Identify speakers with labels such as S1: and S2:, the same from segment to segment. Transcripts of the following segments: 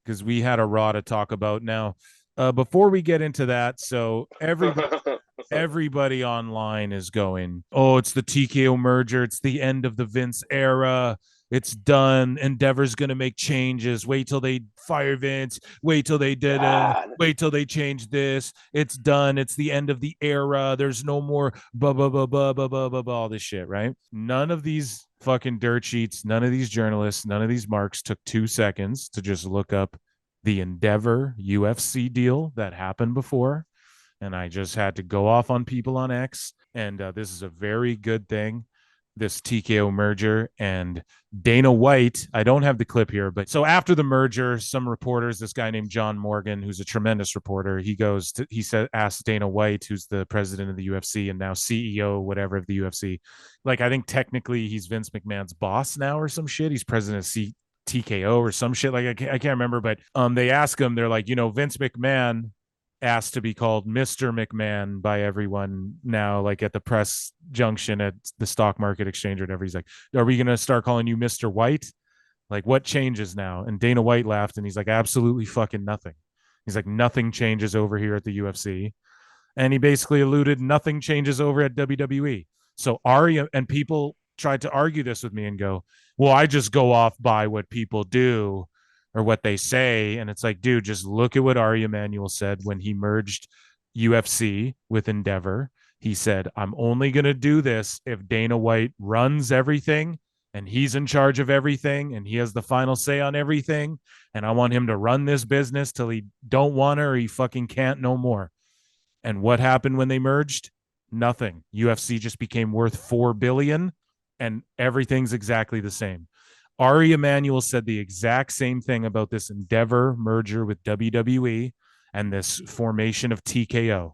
S1: because we had a Raw to talk about. Now, before we get into that, so everybody online is going, oh, it's the TKO merger. It's the end of the Vince era. It's done. Endeavor's going to make changes. Wait till they fire Vince. Wait till they did it.
S2: God.
S1: Wait till they change this. It's done. It's the end of the era. There's no more blah, blah, blah, blah, blah, blah, blah, blah, all this shit, right? None of these fucking dirt sheets, none of these journalists, none of these marks took 2 seconds to just look up the Endeavor UFC deal that happened before, and I just had to go off on people on X. And this is a very good thing, this TKO merger. And Dana White, I don't have the clip here, but so after the merger, some reporters, this guy named John Morgan, who's a tremendous reporter, he said, asked Dana White, who's the president of the UFC and now CEO, whatever, of the UFC. Like, I think technically he's Vince McMahon's boss now or some shit. He's president of TKO or some shit. Like, I can't remember, but they ask him, they're like, Vince McMahon asked to be called Mr. McMahon by everyone now, like at the press junction at the stock market exchange or whatever. He's like, are we going to start calling you Mr. White? Like, what changes now? And Dana White laughed and he's like, absolutely fucking nothing. He's like, nothing changes over here at the UFC. And he basically alluded nothing changes over at WWE. So Arya and people tried to argue this with me and go, well, I just go off by what people do or what they say. And it's like, dude, just look at what Ari Emanuel said when he merged UFC with Endeavor. He said, I'm only going to do this if Dana White runs everything and he's in charge of everything and he has the final say on everything. And I want him to run this business till he don't want to or he fucking can't no more. And what happened when they merged? Nothing. UFC just became worth $4 billion and everything's exactly the same. Ari Emanuel said the exact same thing about this Endeavor merger with WWE and this formation of TKO.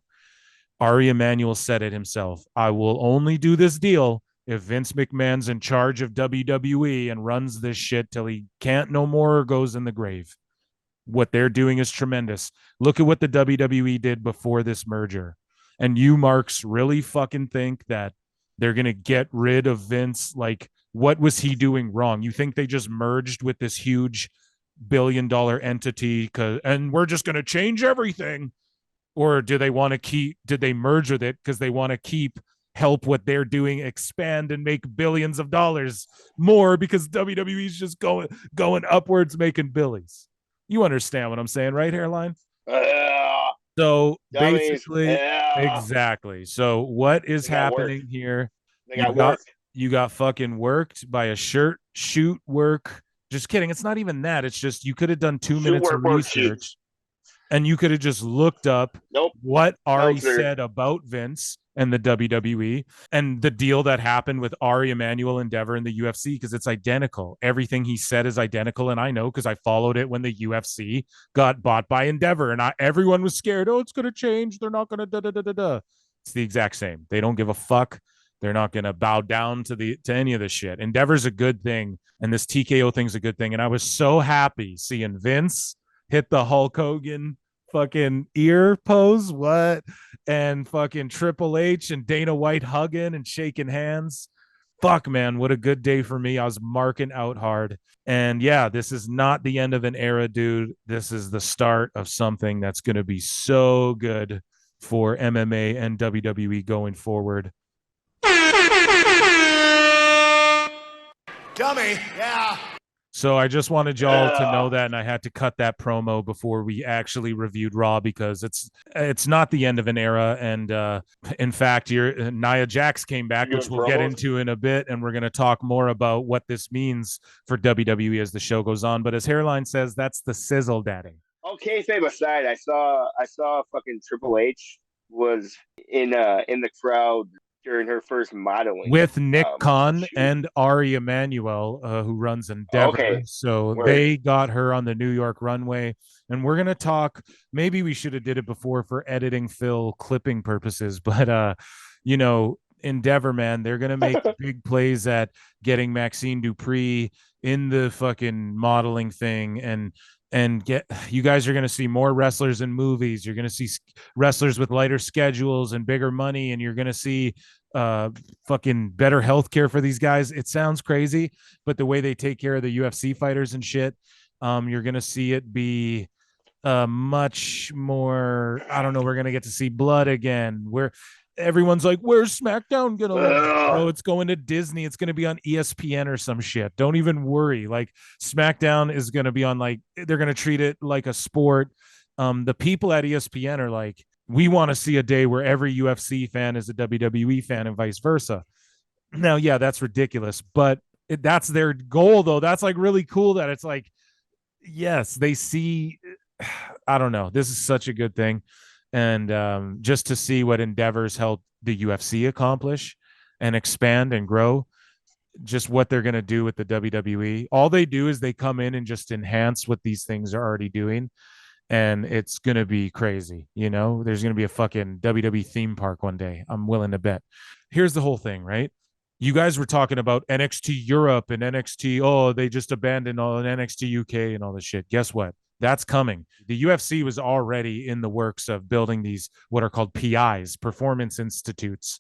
S1: Ari Emanuel said it himself. I will only do this deal if Vince McMahon's in charge of WWE and runs this shit till he can't no more or goes in the grave. What they're doing is tremendous. Look at what the WWE did before this merger. And you, Marks, really fucking think that they're going to get rid of Vince? Like, what was he doing wrong? You think they just merged with this huge billion-dollar entity and we're just going to change everything? Or do they want to did they merge with it because they want to help what they're doing expand and make billions of dollars more because WWE's just going upwards making billies? You understand what I'm saying, right, Hairline? So basically, exactly. So what is happening here? You got fucking worked by a shoot work. Just kidding. It's not even that. It's just you could have done 2 minutes of research and you could have just looked up what Ari said about Vince and the WWE and the deal that happened with Ari Emanuel Endeavor in the UFC because it's identical. Everything he said is identical. And I know because I followed it when the UFC got bought by Endeavor and everyone was scared. Oh, it's going to change. They're not going to da-da-da-da-da. It's the exact same. They don't give a fuck. They're not going to bow down to any of this shit. Endeavor's a good thing. And this TKO thing's a good thing. And I was so happy seeing Vince hit the Hulk Hogan fucking ear pose. What? And fucking Triple H and Dana White hugging and shaking hands. Fuck, man, what a good day for me. I was marking out hard. And yeah, this is not the end of an era, dude. This is the start of something that's going to be so good for MMA and WWE going forward.
S3: Dummy, yeah.
S1: So I just wanted y'all to know that, and I had to cut that promo before we actually reviewed Raw because it's not the end of an era. And in fact, Nia Jax came back, which we'll get into in a bit, and we're going to talk more about what this means for WWE as the show goes on. But as Hairline says, that's the sizzle, daddy.
S2: Okay, same aside, I saw fucking Triple H was in the crowd during her first modeling
S1: with Nick Khan and Ari Emanuel, who runs Endeavor. Okay. So they got her on the New York runway, and we're gonna talk. Maybe we should have did it before for editing Phil clipping purposes, but Endeavor, man, they're gonna make big plays at getting Maxine Dupree in the fucking modeling thing, and you guys are going to see more wrestlers in movies. You're going to see wrestlers with lighter schedules and bigger money, and you're going to see fucking better healthcare for these guys. It sounds crazy, but the way they take care of the UFC fighters and shit, You're going to see it be much more. I don't know. We're going to get to see blood again. Where everyone's like, where's SmackDown going to land? Bro, it's going to Disney. It's going to be on ESPN or some shit. Don't even worry. Like, SmackDown is going to be on, like, they're going to treat it like a sport. The people at ESPN are like, we want to see a day where every UFC fan is a WWE fan and vice versa. Now, yeah, that's ridiculous, but that's their goal, though. That's like really cool that it's like, yes, they see. I don't know. This is such a good thing. And just to see what Endeavor's helped the UFC accomplish and expand and grow, just what they're going to do with the WWE. All they do is they come in and just enhance what these things are already doing. And it's going to be crazy. You know, there's going to be a fucking WWE theme park one day. I'm willing to bet. Here's the whole thing, right? You guys were talking about NXT Europe and NXT. Oh, they just abandoned all NXT UK and all this shit. Guess what? That's coming. The UFC was already in the works of building these, what are called PIs, Performance Institutes.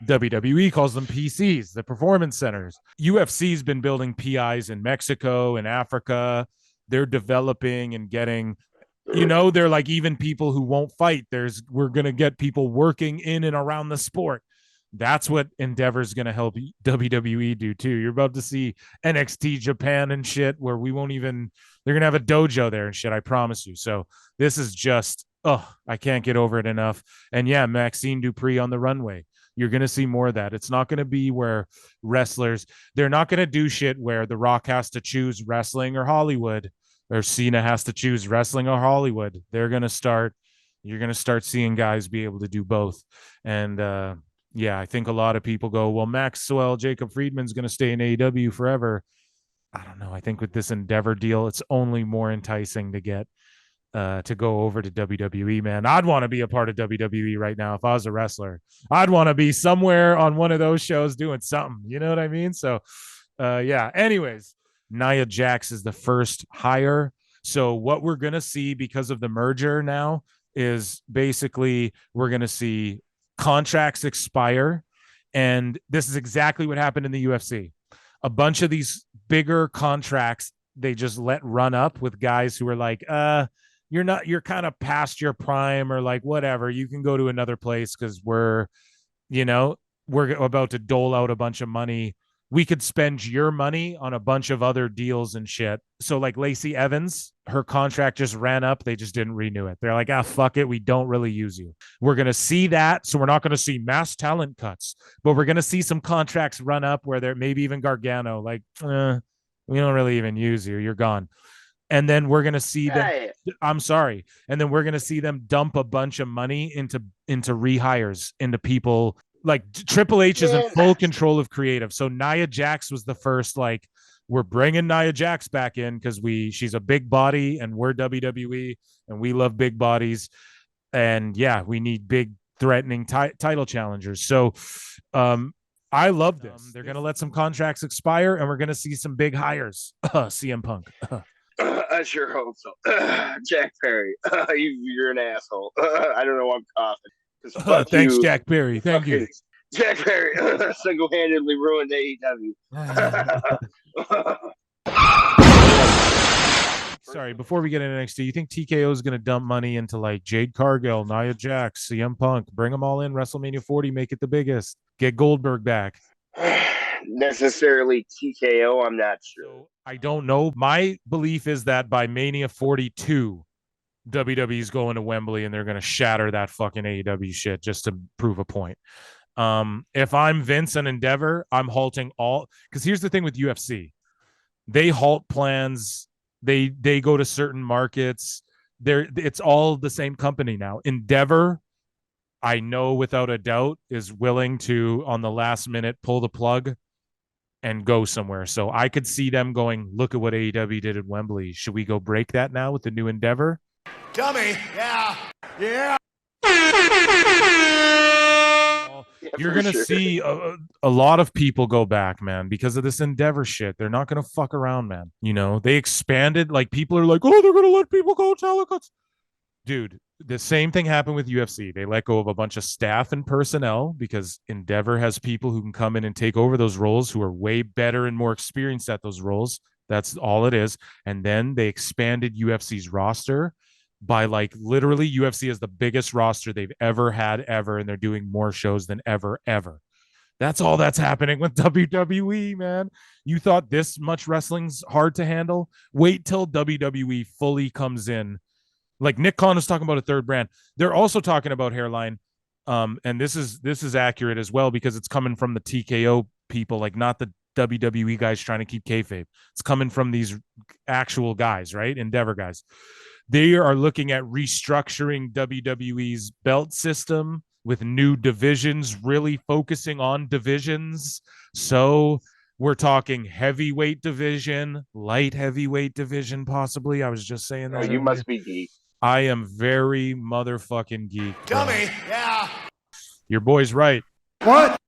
S1: WWE calls them PCs, the Performance Centers. UFC's been building PIs in Mexico and Africa. They're developing and getting, you know, they're like, even people who won't fight, we're going to get people working in and around the sport. That's what Endeavor's going to help WWE do too. You're about to see NXT Japan and shit where we won't even, they're going to have a dojo there and shit. I promise you. So this is just, I can't get over it enough. And yeah, Maxine Dupree on the runway. You're going to see more of that. It's not going to be where wrestlers, they're not going to do shit where The Rock has to choose wrestling or Hollywood, or Cena has to choose wrestling or Hollywood. You're going to start seeing guys be able to do both. And, yeah, I think a lot of people go, well, Maxwell Jacob Friedman's going to stay in AEW forever. I don't know. I think with this Endeavor deal, it's only more enticing to get to go over to WWE, man. I'd want to be a part of WWE right now if I was a wrestler. I'd want to be somewhere on one of those shows doing something. You know what I mean? So, yeah. Anyways, Nia Jax is the first hire. So what we're going to see because of the merger now is basically we're going to see contracts expire. And this is exactly what happened in the UFC. A bunch of these bigger contracts, they just let run up with guys who are like, you're kind of past your prime, or like, whatever, you can go to another place because we're about to dole out a bunch of money. We could spend your money on a bunch of other deals and shit. So like Lacey Evans, her contract just ran up. They just didn't renew it. They're like, fuck it. We don't really use you. We're going to see that. So we're not going to see mass talent cuts, but we're going to see some contracts run up where there maybe even Gargano, like, we don't really even use you. You're gone. And then we're going to see them. I'm sorry. And then we're going to see them dump a bunch of money into rehires, into people. Like Triple H is in full control of creative. So Nia Jax was the first, like, we're bringing Nia Jax back in because she's a big body and we're WWE and we love big bodies. And yeah, we need big threatening title challengers. So I love this. They're going to let some contracts expire and we're going to see some big hires. CM Punk.
S2: I sure hope so. Jack Perry, you're an asshole. I don't know why I'm coughing.
S1: Thanks, Jack Perry. Thank you.
S2: Jack Perry single-handedly ruined AEW.
S1: Sorry, before we get into NXT, you think TKO is going to dump money into like Jade Cargill, Nia Jax, CM Punk, bring them all in, WrestleMania 40, make it the biggest, get Goldberg back?
S2: Necessarily TKO, I'm not sure.
S1: So, I don't know. My belief is that by Mania 42, WWE's going to Wembley and they're going to shatter that fucking AEW shit just to prove a point. If I'm Vince and Endeavor, I'm halting all, because here's the thing with UFC. They halt plans. They go to certain markets. It's all the same company now. Endeavor, I know without a doubt, is willing to, on the last minute, pull the plug and go somewhere. So I could see them going, look at what AEW did at Wembley. Should we go break that now with the new Endeavor?
S3: Dummy. Yeah.
S1: You're going to see a lot of people go back, man, because of this Endeavor shit. They're not going to fuck around, man. You know, they expanded. Like, people are like, oh, they're going to let people go talent cuts. Dude, the same thing happened with UFC. They let go of a bunch of staff and personnel because Endeavor has people who can come in and take over those roles who are way better and more experienced at those roles. That's all it is. And then they expanded UFC's roster by like literally UFC is the biggest roster they've ever had ever, and they're doing more shows than ever. That's all that's happening with WWE, man. You thought this much wrestling's hard to handle? Wait till WWE fully comes in. Like Nick Khan was talking about a third brand. They're also talking about Hairline. And this is accurate as well because it's coming from the TKO people, like not the WWE guys trying to keep kayfabe. It's coming from these actual guys, right? Endeavor guys. They are looking at restructuring WWE's belt system with new divisions, really focusing on divisions. So we're talking heavyweight division, light heavyweight division, possibly. I was just saying that.
S2: Oh, you must be geek.
S1: I am very motherfucking geek.
S3: Dummy. Yeah.
S1: Your boy's right.
S3: What?